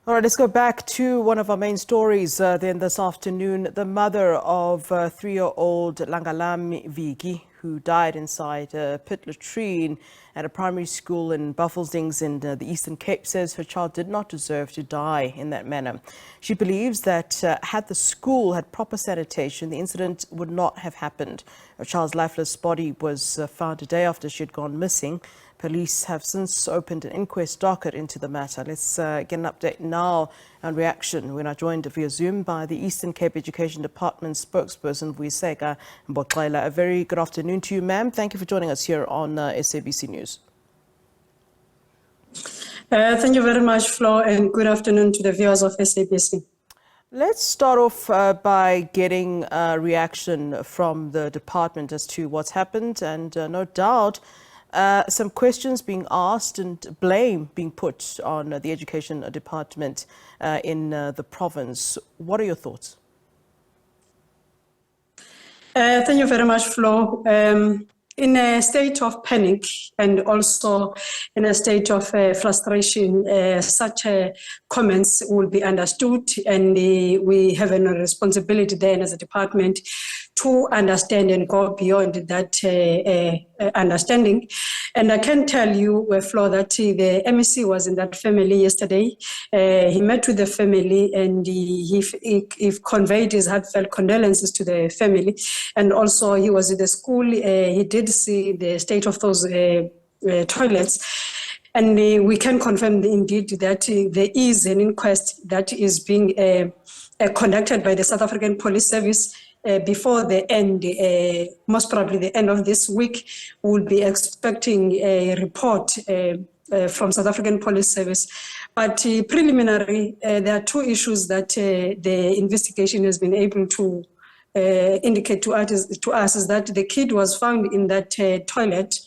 All right, let's go back to one of our main stories then this afternoon. The mother of 3-year-old Langalam Viki, who died inside a pit latrine at a primary school in Buffelsdings in the Eastern Cape, says her child did not deserve to die in that manner. She believes that had the school had proper sanitation, the incident would not have happened. Her child's lifeless body was found a day after she had gone missing. Police have since opened an inquest docket into the matter. Let's get an update now on reaction. We're now joined via Zoom by the Eastern Cape Education Department spokesperson, Vuyiseka Mboxela. A very good afternoon to you, ma'am. Thank you for joining us here on SABC News. Thank you very much, Flo, and good afternoon to the viewers of SABC. Let's start off by getting a reaction from the department as to what's happened, and no doubt some questions being asked and blame being put on the education department in the province. What are your thoughts? Thank you very much, Flo. In a state of panic and also in a state of frustration, such comments will be understood, and we have a responsibility then as a department to understand and go beyond that understanding. And I can tell you, Flo, that the MEC was in that family yesterday. He met with the family and he conveyed his heartfelt condolences to the family. And also he was at the school. He did see the state of those toilets. And we can confirm indeed that there is an inquest that is being conducted by the South African Police Service. Before the end, most probably the end of this week, we'll be expecting a report from South African Police Service. But preliminary, there are two issues that the investigation has been able to indicate to us is that the kid was found in that toilet,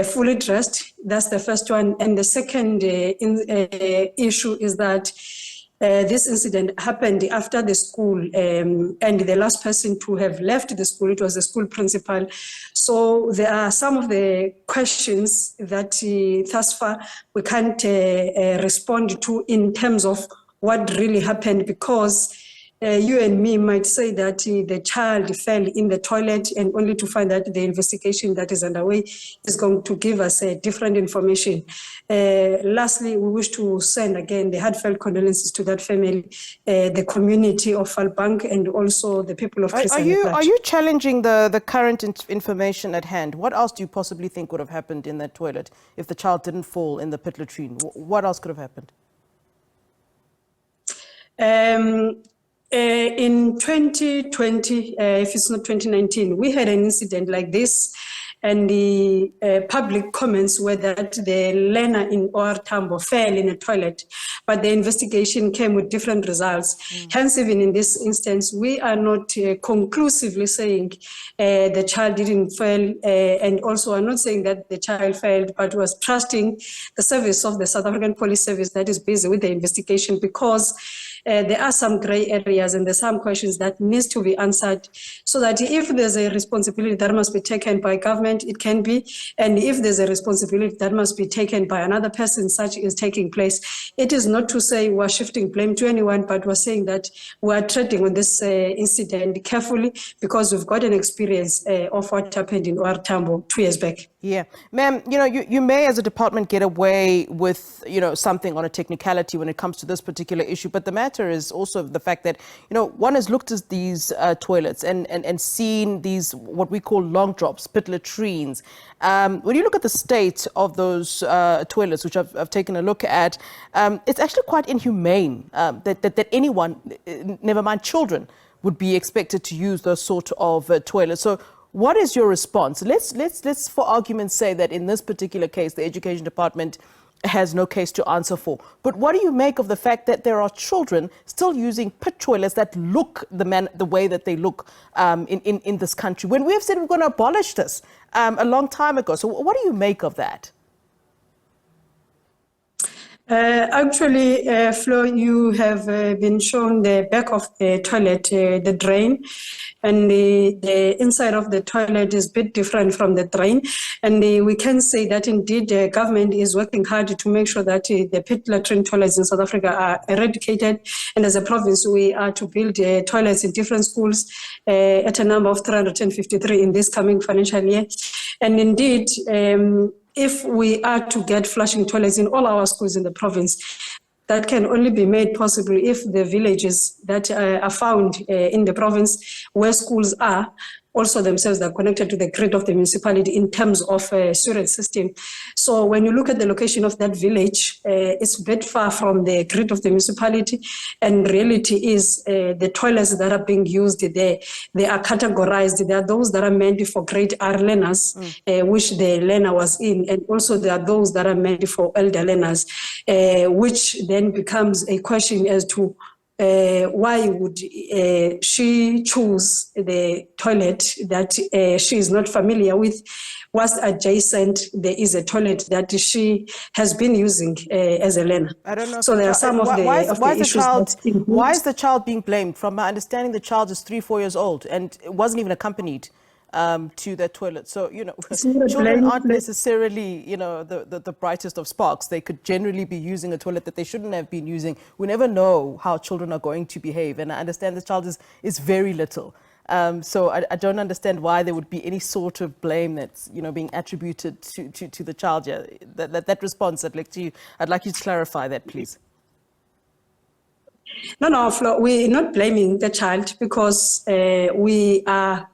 fully dressed. That's the first one. And the second issue is that this incident happened after the school, and the last person to have left the school, it was the school principal. So there are some of the questions that thus far we can't respond to in terms of what really happened, because you and me might say that the child fell in the toilet, and only to find that the investigation that is underway is going to give us different information. Lastly, we wish to send again the heartfelt condolences to that family, the community of Falbank, and also the people of Chris. Are you challenging the current information at hand? What else do you possibly think would have happened in that toilet if the child didn't fall in the pit latrine? What else could have happened? In 2020, if it's not 2019, we had an incident like this, and the public comments were that the learner in OR Tambo fell in a toilet, but the investigation came with different results. Hence, even in this instance, we are not conclusively saying the child didn't fail, and also I'm not saying that the child failed, but was trusting the service of the South African Police Service that is busy with the investigation, because there are some gray areas and there's some questions that needs to be answered, so that if there's a responsibility that must be taken by government, it can be, and if there's a responsibility that must be taken by another person, such is taking place. It is not to say we're shifting blame to anyone, but we're saying that we're treading on this incident carefully, because we've got an experience of what happened in OR Tambo 2 years back. Yeah, ma'am, you may as a department get away with, something on a technicality when it comes to this particular issue. But the matter is also the fact that, one has looked at these toilets and seen these, what we call long drops, pit latrines. When you look at the state of those toilets, which I've taken a look at, it's actually quite inhumane that anyone, never mind children, would be expected to use those sort of toilets. So what is your response? Let's for argument's say that in this particular case, the education department has no case to answer for. But what do you make of the fact that there are children still using pit toilets that look the way that they look in this country, when we have said we're going to abolish this a long time ago? So what do you make of that? Actually, Flo, you have been shown the back of the toilet, the drain, and the inside of the toilet is a bit different from the drain. And we can say that indeed the government is working hard to make sure that the pit latrine toilets in South Africa are eradicated. And as a province, we are to build toilets in different schools at a number of 353 in this coming financial year. And indeed, if we are to get flushing toilets in all our schools in the province, that can only be made possible if the villages that are found in the province where schools are also themselves are connected to the grid of the municipality in terms of sewage system. So when you look at the location of that village, it's a bit far from the grid of the municipality, and reality is the toilets that are being used there, they are categorized. There are those that are meant for grade R learners, which the learner was in, and also there are those that are meant for elder learners, which then becomes a question as to why would she choose the toilet that she is not familiar with, whilst adjacent there is a toilet that she has been using as a learner. I don't know. So there are some of the issues. Why is the child being blamed? From my understanding, the child is 3-4 years old and it wasn't even accompanied to that toilet. So, you know, children aren't necessarily, you know, the brightest of sparks. They could generally be using a toilet that they shouldn't have been using. We never know how children are going to behave. And I understand this child is very little. So I don't understand why there would be any sort of blame that's, you know, being attributed to the child. Yeah, that response, I'd like you to clarify that, please. No, Flo, we're not blaming the child because we are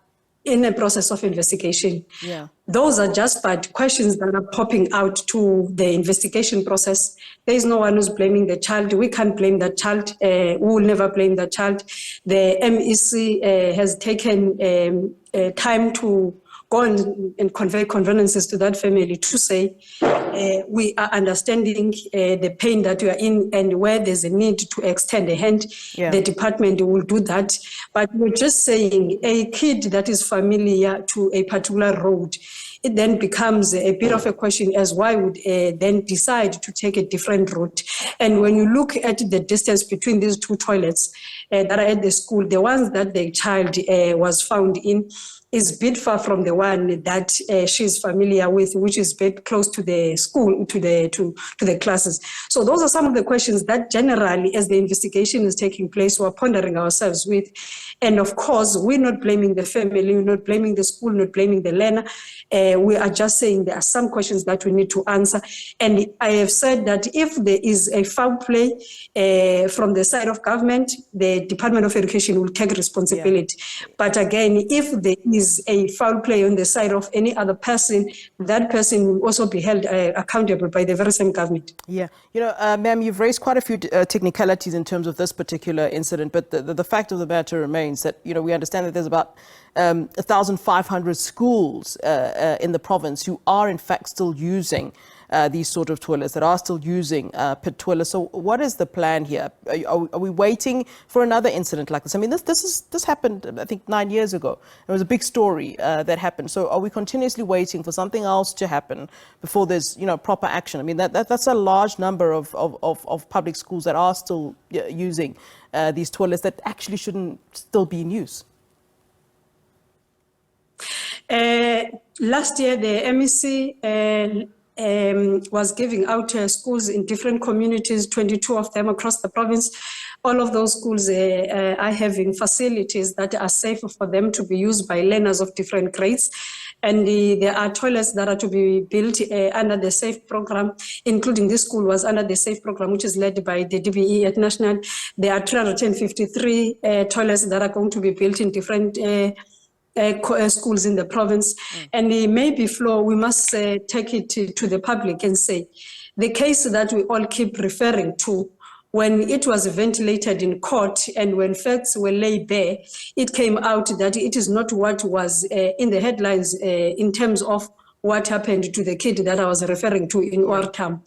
in a process of investigation. Yeah. Those are just but questions that are popping out to the investigation process. There is no one who's blaming the child. We can't blame that child. We will never blame that child. The MEC has taken time to go and convey condolences to that family to say we are understanding the pain that you are in, and where there's a need to extend a hand, the department will do that. But we're just saying a kid that is familiar to a particular road, it then becomes a bit of a question as why would then decide to take a different route. And when you look at the distance between these two toilets that are at the school, the ones that the child was found in is a bit far from the one that she's familiar with, which is a bit close to the school, to the classes. So those are some of the questions that generally, as the investigation is taking place, we're pondering ourselves with. And of course, we're not blaming the family, we're not blaming the school, not blaming the learner. We are just saying there are some questions that we need to answer. And I have said that if there is a foul play from the side of government, the Department of Education will take responsibility. But again, if there is a foul play on the side of any other person, that person will also be held accountable by the very same government. Yeah, you know, ma'am, you've raised quite a few technicalities in terms of this particular incident, but the fact of the matter remains that, you know, we understand that there's about 1,500 schools in the province who are in fact still using these sort of toilets, that are still using pit toilets. So what is the plan here? Are we waiting for another incident like this? I mean, this happened, I think, 9 years ago. It was a big story that happened. So are we continuously waiting for something else to happen before there's, you know, proper action? I mean, that's a large number of public schools that are still using these toilets that actually shouldn't still be in use. Last year, the MEC was giving out schools in different communities, 22 of them across the province. All of those schools are having facilities that are safe for them to be used by learners of different grades. And there are toilets that are to be built under the SAFE program, including this school was under the SAFE program, which is led by the DBE at national. There are 353 toilets that are going to be built in different schools in the province. And maybe, Flo, we must take it to the public and say, the case that we all keep referring to, when it was ventilated in court and when facts were laid bare, it came out that it is not what was in the headlines in terms of what happened to the kid that I was referring to in Ortam.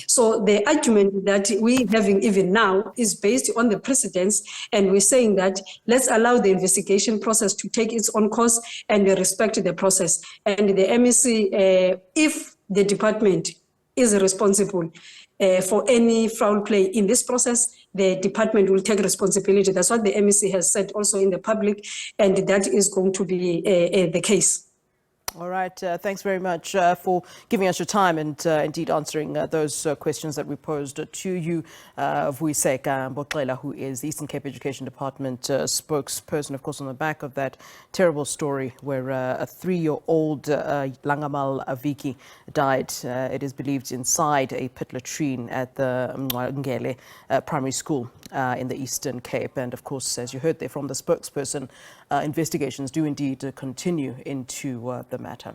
So the argument that we're having even now is based on the precedents, and we're saying that let's allow the investigation process to take its own course and respect the process. And the MEC, if the department is responsible, for any foul play in this process, the department will take responsibility. That's what the MEC has said also in the public, and that is going to be the case. All right. Thanks very much for giving us your time and indeed answering those questions that we posed to you. Vuyiseka Mboxela, who is the Eastern Cape Education Department spokesperson, of course, on the back of that terrible story where a 3-year-old Langalam Viki died, it is believed, inside a pit latrine at the Mcwangele Primary School in the Eastern Cape. And of course, as you heard there from the spokesperson, investigations do indeed continue into the matter.